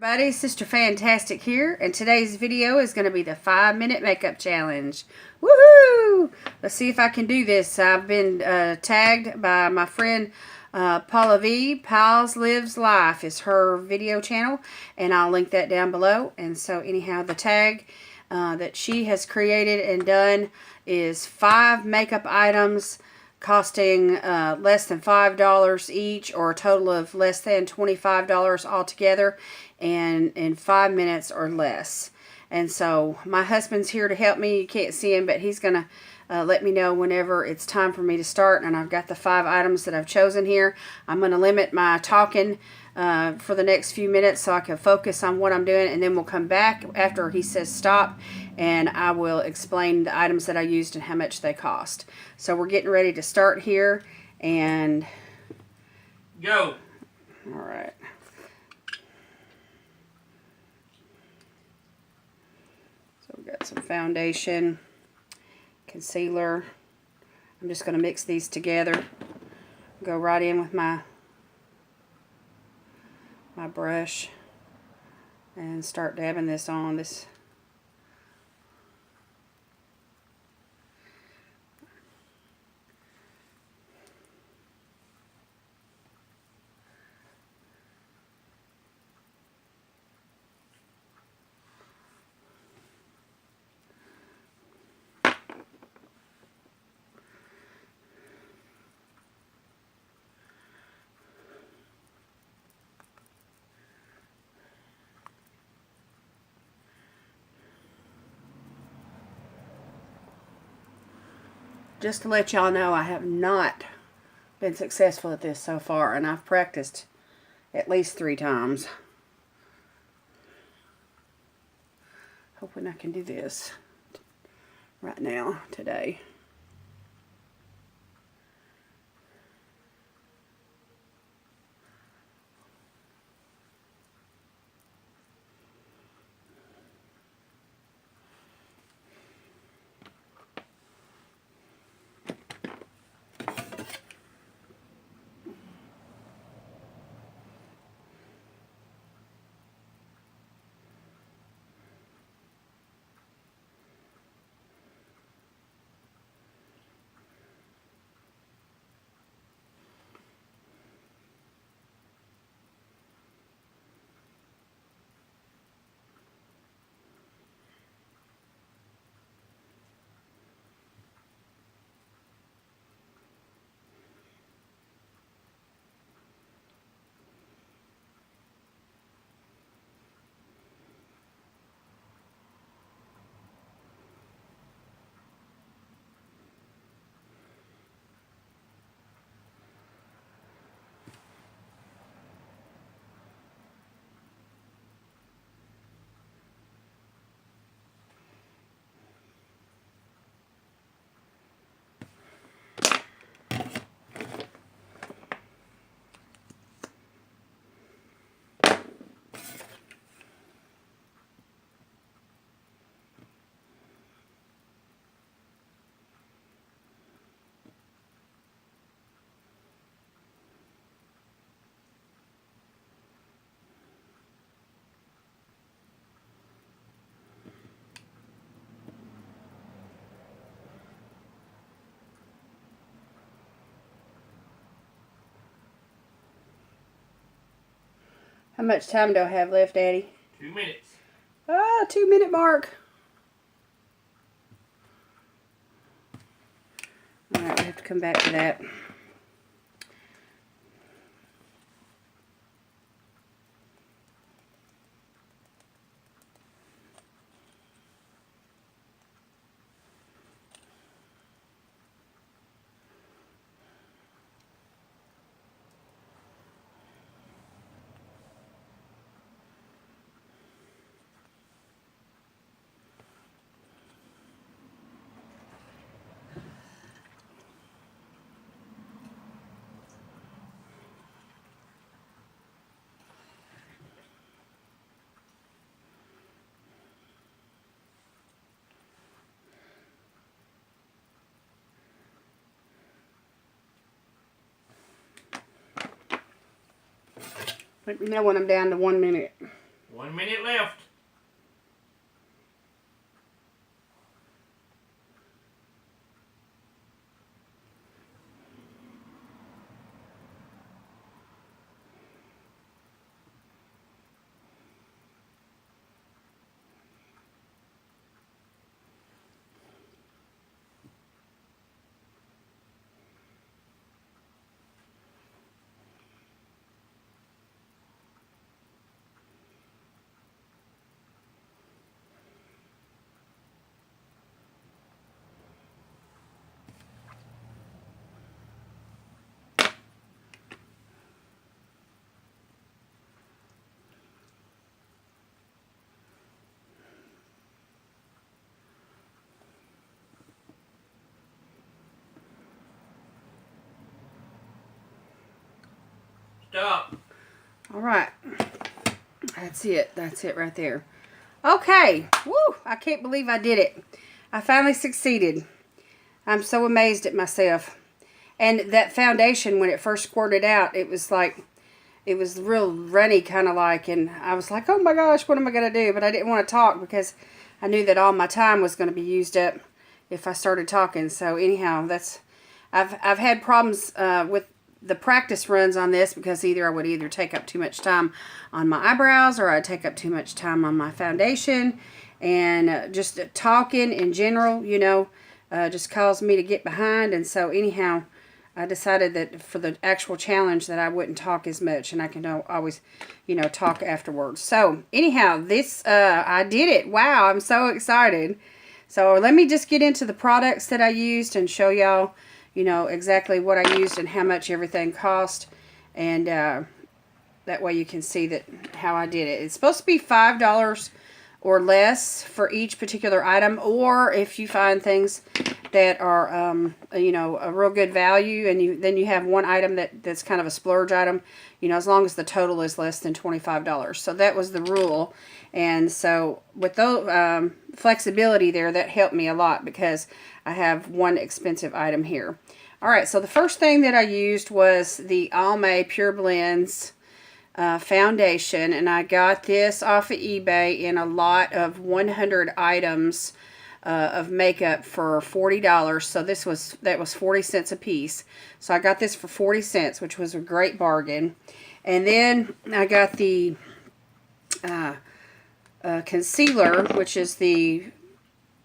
Everybody, Sister Fantastic here, and today's video is going to be the 5-minute makeup challenge. Woohoo! Let's see if I can do this. I've been tagged by my friend Pallavi. PalsLivesLife is her video channel, and I'll link that down below. And so anyhow, the tag that she has created and done is 5 makeup items costing less than $5 each, or a total of less than $25 altogether, and in 5 minutes or less. And so my husband's here to help me. You can't see him, but he's gonna let me know whenever it's time for me to start. And I've got the 5 items that I've chosen here. I'm gonna limit my talking for the next few minutes so I can focus on what I'm doing, and then we'll come back after he says stop, and I will explain the items that I used and how much they cost. So we're getting ready to start here, and go. All right. So we've got some foundation, concealer. I'm just going to mix these together. Go right in with my brush and start dabbing this on. This just to let y'all know, I have not been successful at this so far, and I've practiced at least 3 times. Hoping I can do this right now, today. How much time do I have left, Daddy? 2 minutes. 2-minute mark. Alright, we have to come back to that. Let me know when I'm down to 1 minute. 1 minute left. Stop. All right. That's it. That's it right there. Okay. Woo! I can't believe I did it. I finally succeeded. I'm so amazed at myself. And that foundation, when it first squirted out, it was like, it was real runny kind of like, and I was like, oh my gosh, what am I going to do? But I didn't want to talk because I knew that all my time was going to be used up if I started talking. So anyhow, I've had problems with the practice runs on this because I would either take up too much time on my eyebrows or I'd take up too much time on my foundation, and just talking in general, just caused me to get behind. And so anyhow, I decided that for the actual challenge that I wouldn't talk as much, and I can always, talk afterwards. So anyhow, this, I did it. Wow, I'm so excited. So let me just get into the products that I used and show y'all, exactly what I used and how much everything cost. And that way you can see that how I did it. It's supposed to be $5 or less for each particular item, or if you find things that are, a real good value, and then you have one item that's kind of a splurge item, as long as the total is less than $25. So that was the rule. And so with the flexibility there, that helped me a lot because I have one expensive item here. All right, so the first thing that I used was the Almay Pure Blends foundation, and I got this off of eBay in a lot of 100 items of makeup for $40. So that was 40 cents a piece. So I got this for 40 cents, which was a great bargain. And then I got the concealer, which is the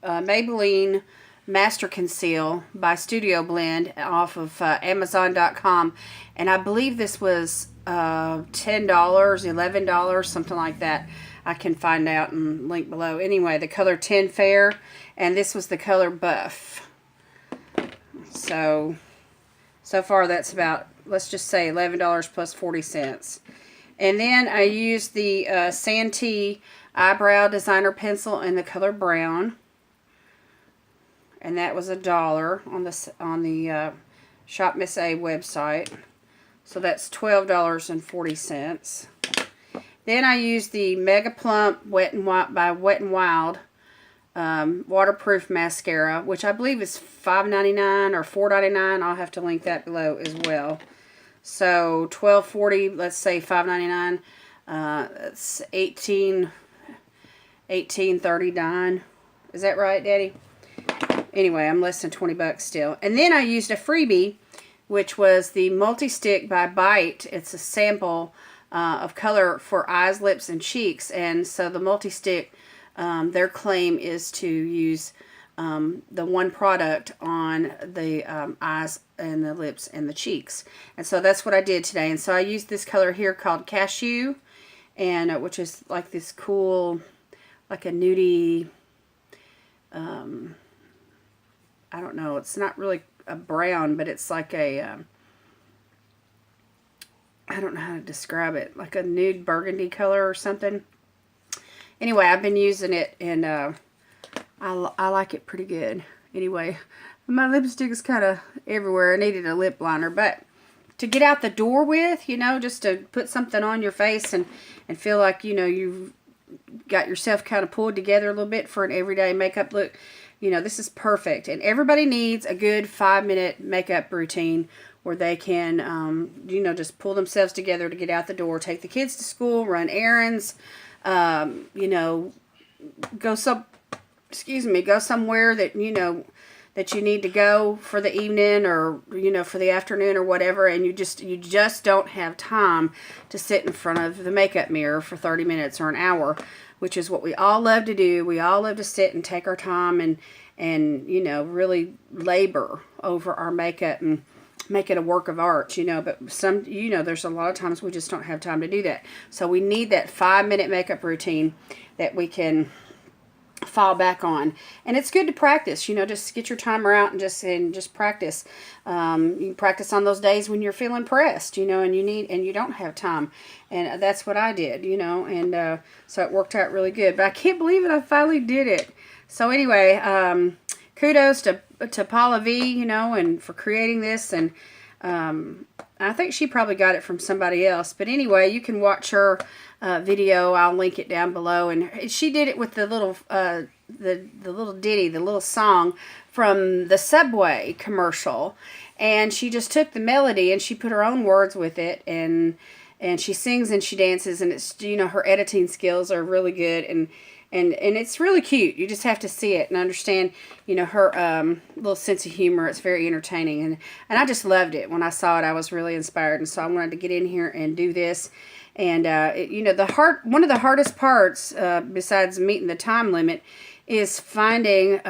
Maybelline Master Conceal by Studio Blend off of Amazon.com. And I believe this was $10, $11, something like that. I can find out and link below. Anyway, the color 10 Fair, and this was the color Buff. So far that's about, let's just say $11 plus 40 cents. And then I used the Santee Eyebrow Designer Pencil in the color Brown. And that was $1 on the Shop Miss A website. So that's $12.40. Then I used the Mega Plump Wet n Wild by Wet n Wild waterproof mascara, which I believe is $5.99 or $4.99. I'll have to link that below as well. So $12.40, let's say $5.99. That's $18.39. Is that right, Daddy? Anyway, I'm less than 20 bucks still. And then I used a freebie, which was the Multi-Stick by Bite. It's a sample of color for eyes, lips, and cheeks. And so the Multi-Stick, their claim is to use the one product on the eyes and the lips and the cheeks. And so that's what I did today. And so I used this color here called Cashew, and which is like this cool, like a nudie, I don't know, it's not really a brown, but it's like a, I don't know how to describe it, like a nude burgundy color or something. Anyway, I've been using it, and I like it pretty good. Anyway, my lipstick is kind of everywhere. I needed a lip liner, but to get out the door with, just to put something on your face and feel like, you've got yourself kind of pulled together a little bit for an everyday makeup look, this is perfect. And everybody needs a good 5-minute makeup routine where they can, just pull themselves together to get out the door, take the kids to school, run errands, you know, go somewhere that, you know, that you need to go for the evening or, you know, for the afternoon or whatever, and you just don't have time to sit in front of the makeup mirror for 30 minutes or an hour, which is what we all love to do. We all love to sit and take our time and you know, really labor over our makeup and make it a work of art, you know, but you know, there's a lot of times we just don't have time to do that. So we need that 5-minute makeup routine that we can fall back on, and it's good to practice, you know, just get your timer out and just practice. You can practice on those days when you're feeling pressed, you know, and you don't have time, and that's what I did, you know, and so it worked out really good. But I can't believe it, I finally did it. So anyway, kudos to Pallavi, you know, and for creating this, and I think she probably got it from somebody else. But anyway, you can watch her video. I'll link it down below. And she did it with the little the little ditty, the little song from the Subway commercial. And she just took the melody and she put her own words with it, and she sings and she dances, and it's, you know, her editing skills are really good, and it's really cute. You just have to see it and understand, you know, her little sense of humor. It's very entertaining, and I just loved it. When I saw it, I was really inspired, and so I wanted to get in here and do this. And you know, one of the hardest parts, besides meeting the time limit, is finding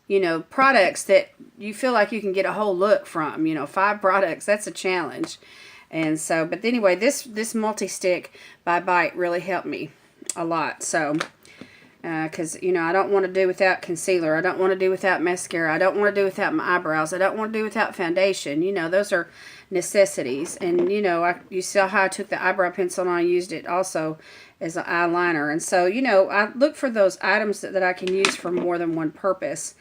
you know, products that you feel like you can get a whole look from. You know, 5 products, that's a challenge. And so, but anyway, this multi-stick by Bite really helped me a lot. So because, you know, I don't want to do without concealer, I don't want to do without mascara, I don't want to do without my eyebrows, I don't want to do without foundation. You know, those are necessities. And, you know, you saw how I took the eyebrow pencil and I used it also as an eyeliner. And so, you know, I look for those items that I can use for more than one purpose.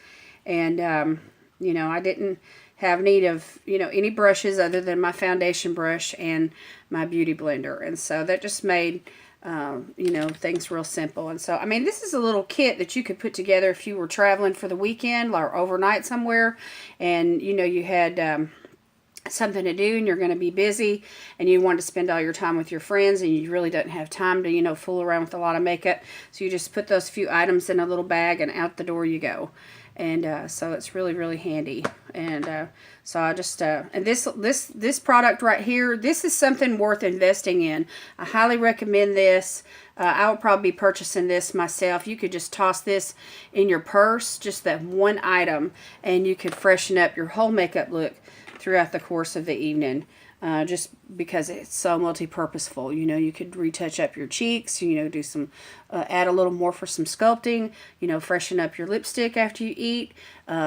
And you know, I didn't have need of, you know, any brushes other than my foundation brush and my beauty blender. And so that just made you know, things real simple. And so, I mean, this is a little kit that you could put together if you were traveling for the weekend or overnight somewhere, and, you know, you had something to do and you're going to be busy and you want to spend all your time with your friends and you really don't have time to, you know, fool around with a lot of makeup. So you just put those few items in a little bag and out the door you go. And so it's really, really handy. And so I just, and this product right here, this is something worth investing in. I highly recommend this. I would probably be purchasing this myself. You could just toss this in your purse, just that one item, and you could freshen up your whole makeup look throughout the course of the evening. Just because it's so multi-purposeful. You know, you could retouch up your cheeks, you know, do some, add a little more for some sculpting, you know, freshen up your lipstick after you eat,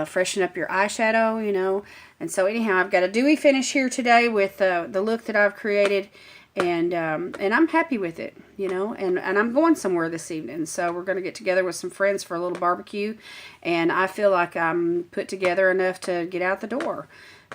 freshen up your eyeshadow, you know. And so anyhow, I've got a dewy finish here today with the look that I've created, and I'm happy with it, you know, and I'm going somewhere this evening. So we're going to get together with some friends for a little barbecue, and I feel like I'm put together enough to get out the door.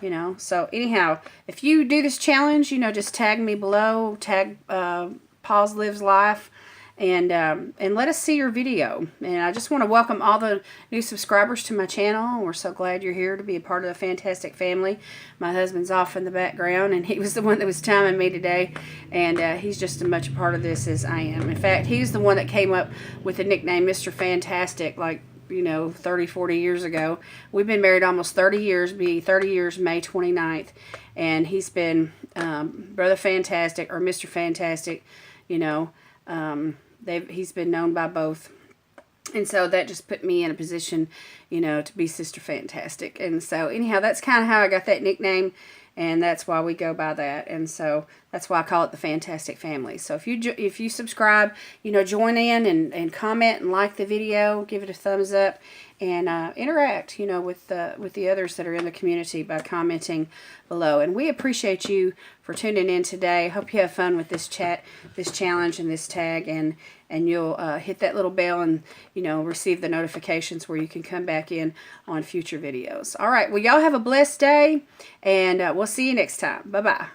You know, so anyhow, if you do this challenge, you know, just tag me below, tag PalsLivesLife, and let us see your video. And I just want to welcome all the new subscribers to my channel. We're so glad you're here to be a part of the fantastic family. My husband's off in the background, and he was the one that was timing me today, and he's just as much a part of this as I am. In fact, he's the one that came up with the nickname Mr. Fantastic, like, you know, 30, 40 years ago. We've been married almost 30 years, be 30 years May 29th, and he's been Brother Fantastic or Mr. Fantastic, you know. He's been known by both. And so that just put me in a position, you know, to be Sister Fantastic. And so anyhow, that's kind of how I got that nickname, and that's why we go by that. And so that's why I call it the Fantastic Family. So if you subscribe, you know, join in and comment and like the video, give it a thumbs up, and interact, you know, with the others that are in the community by commenting below. And we appreciate you for tuning in today. Hope you have fun with this challenge, and this tag, and you'll hit that little bell and, you know, receive the notifications where you can come back in on future videos. All right, well, y'all have a blessed day, and we'll see you next time. Bye-bye.